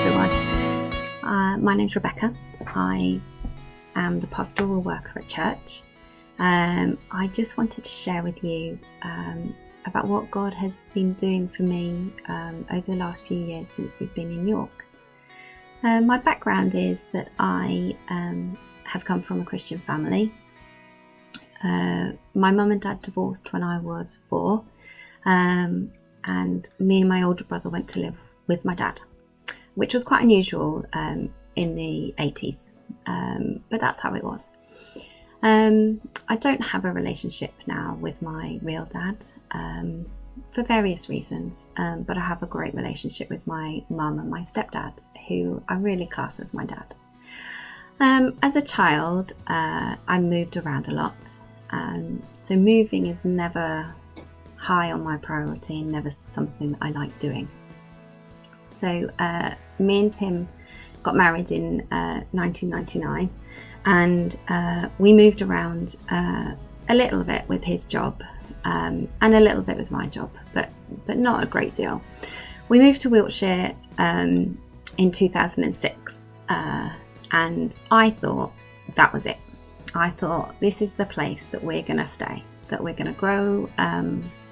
everyone. My name's Rebekah. I am the pastoral worker at church. I just wanted to share with you about what God has been doing for me over the last few years since we've been in York. My background is that I have come from a Christian family. My mum and dad divorced when I was 4, and me and my older brother went to live with my dad, which was quite unusual in the 80s, but that's how it was. I don't have a relationship now with my real dad for various reasons, but I have a great relationship with my mum and my stepdad, who I really class as my dad. As a child, I moved around a lot, so moving is never high on my priority and never something that I like doing. So me and Tim got married in 1999, and we moved around a little bit with his job and a little bit with my job, but not a great deal. We moved to Wiltshire in 2006, and I thought that was it. I thought this is the place that we're going to stay, that we're going to grow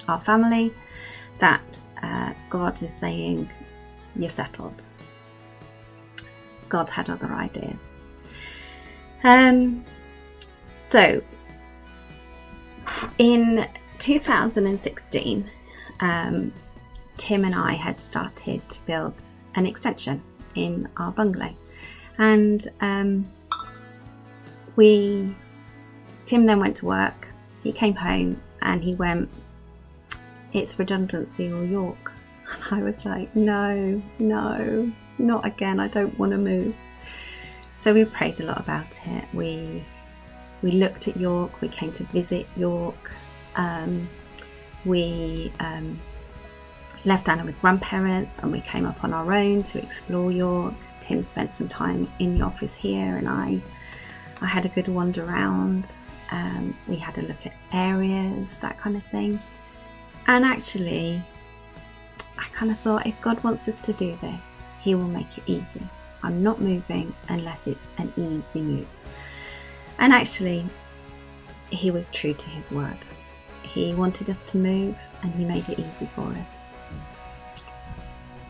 our family, that God is saying, you're settled. God had other ideas. So in 2016, Tim and I had started to build an extension in our bungalow, and Tim then went to work. He came home and he went, "It's redundancy or York." And I was like, no, not again. I don't want to move. So we prayed a lot about it. We looked at York. We came to visit York. We left Anna with grandparents, and we came up on our own to explore York. Tim spent some time in the office here, and I had a good wander around. We had a look at areas, that kind of thing. And actually, I kind of thought, if God wants us to do this, He will make it easy. I'm not moving unless it's an easy move. And actually, He was true to His word. He wanted us to move, and He made it easy for us.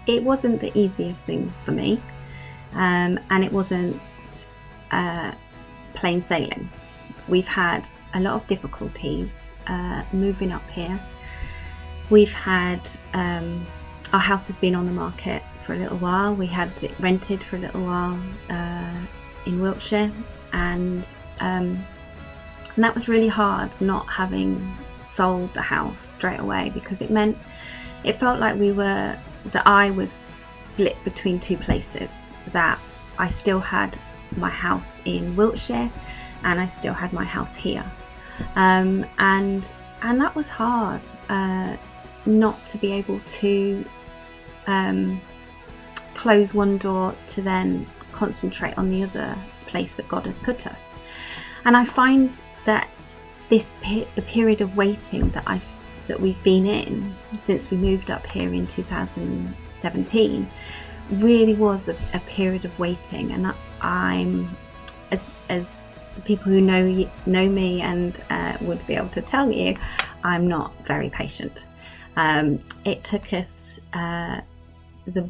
It wasn't the easiest thing for me, and it wasn't plain sailing. We've had a lot of difficulties moving up here. We've had our house has been on the market for a little while. We had it rented for a little while in Wiltshire, and that was really hard, not having sold the house straight away, because it felt like I was split between two places, that I still had my house in Wiltshire and I still had my house here, and that was hard, not to be able to close one door to then concentrate on the other place that God had put us. And I find that the period of waiting that we've been in since we moved up here in 2017 really was a period of waiting. And I'm, as people who know me and would be able to tell you, I'm not very patient. It took us the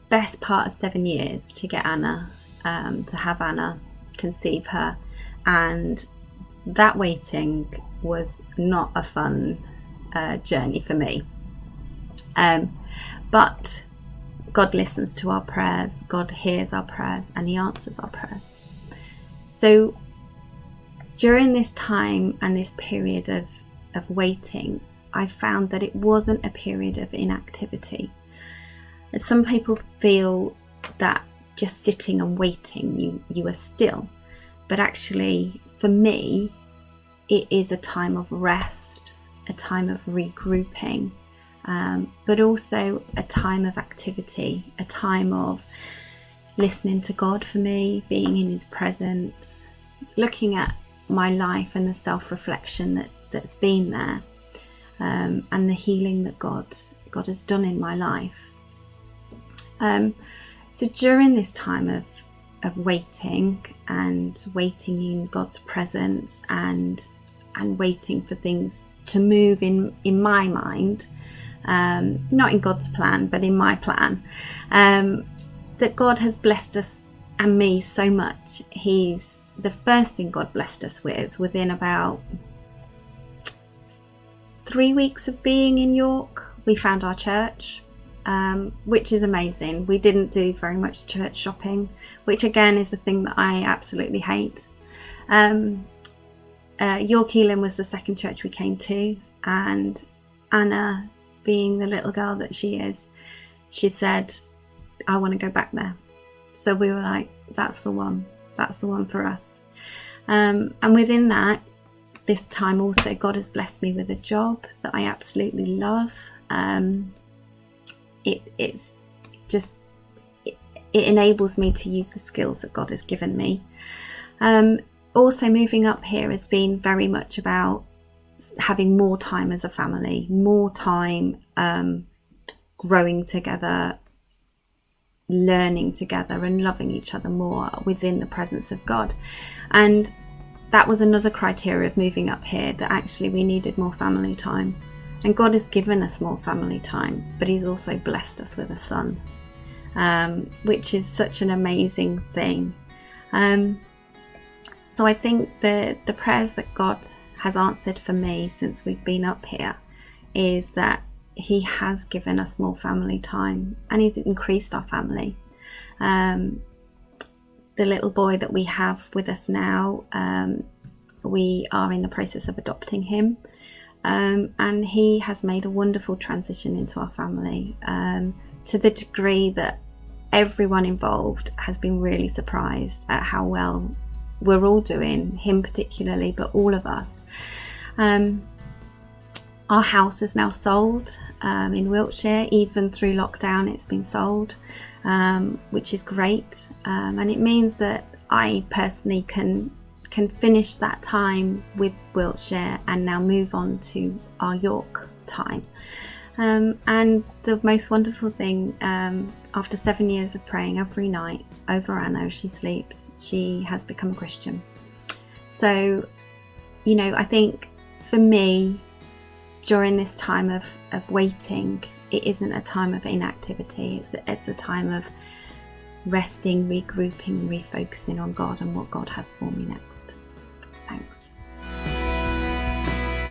best part of 7 years to get Anna, to have Anna, conceive her, and that waiting was not a fun journey for me. But God listens to our prayers, God hears our prayers, and He answers our prayers. So during this time and this period of waiting, I found that it wasn't a period of inactivity. And some people feel that just sitting and waiting, you are still. But actually, for me, it is a time of rest, a time of regrouping, but also a time of activity, a time of listening to God for me, being in His presence, looking at my life and the self-reflection that's been there, and the healing that God has done in my life. So during this time of waiting and waiting in God's presence and waiting for things to move in my mind, not in God's plan, but in my plan, that God has blessed us and me so much. The first thing God blessed us with within about 3 weeks of being in York, we found our church, which is amazing. We didn't do very much church shopping, which again is the thing that I absolutely hate. YorkElim was the second church we came to, and Anna, being the little girl that she is, she said, I want to go back there. So we were like, that's the one for us. And within that, this time also, God has blessed me with a job that I absolutely love. It enables me to use the skills that God has given me. Also, moving up here has been very much about having more time as a family, more time growing together, learning together and loving each other more within the presence of God. And that was another criteria of moving up here, that actually we needed more family time. And God has given us more family time, but he's also blessed us with a son, which is such an amazing thing. So I think the prayers that God has answered for me since we've been up here is that he has given us more family time, and he's increased our family. The little boy that we have with us now, we are in the process of adopting him, and he has made a wonderful transition into our family, to the degree that everyone involved has been really surprised at how well we're all doing, him particularly, but all of us. Our house is now sold in Wiltshire. Even through lockdown, it's been sold, which is great. And it means that I personally can finish that time with Wiltshire and now move on to our York time. And the most wonderful thing, after 7 years of praying every night over Anna as she sleeps, she has become a Christian. So, I think for me, during this time of waiting, it isn't a time of inactivity. It's a time of resting, regrouping, refocusing on God and what God has for me next.